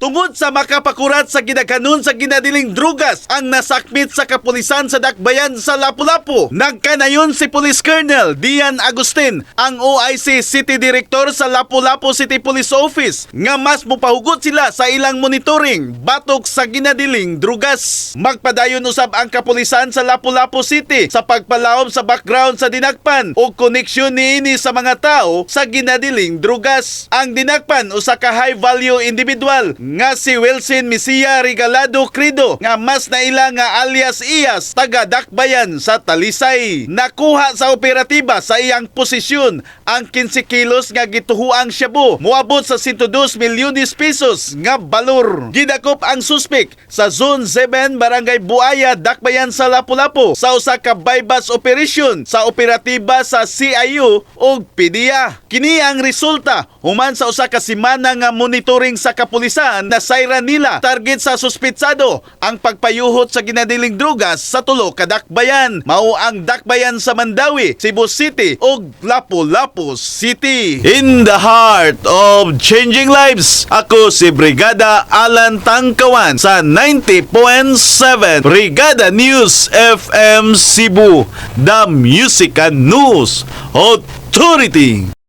Tungod sa makapakurat sa gidakanon sa ginadiling drugas ang nasakmit sa kapulisan sa Dakbayan sa Lapu-Lapu. Nagkanayon si Police Colonel Dian Agustin, ang OIC City Director sa Lapu-Lapu City Police Office, nga mas mopahugot sila sa ilang monitoring batok sa ginadiling drugas. Magpadayon usab ang kapulisan sa Lapu-Lapu City sa pagpalawom sa background sa dinakpan o koneksyon niini sa mga tao sa ginadiling drugas. Ang dinakpan usa ka high value individual nga si Wilson Misia Regalado Crido nga mas naila nga alias Iyas taga Dakbayan sa Talisay. Nakuha sa operatiba sa iyang posisyon ang 15 kilos nga gituhuang shabu moabot sa 102 milyones pesos nga balor. Gidakop ang suspek sa Zone 7 Barangay Buaya, Dakbayan sa Lapu-Lapu sa usa ka bypass operation sa operatiba sa CIU ug PDEA. Kini ang resulta human sa usa ka semana nga monitoring sa kapulisan na sayra nila target sa suspitsado ang pagpayuhot sa ginadiling drugas sa tulo ka dakbayan. Mao ang Dakbayan sa Mandawi, Cebu City ug Lapu-Lapu City. In the heart of changing lives, ako si Brigada Alan Tangkawan sa 90.7 Brigada News FM Cebu, the Music and News Authority.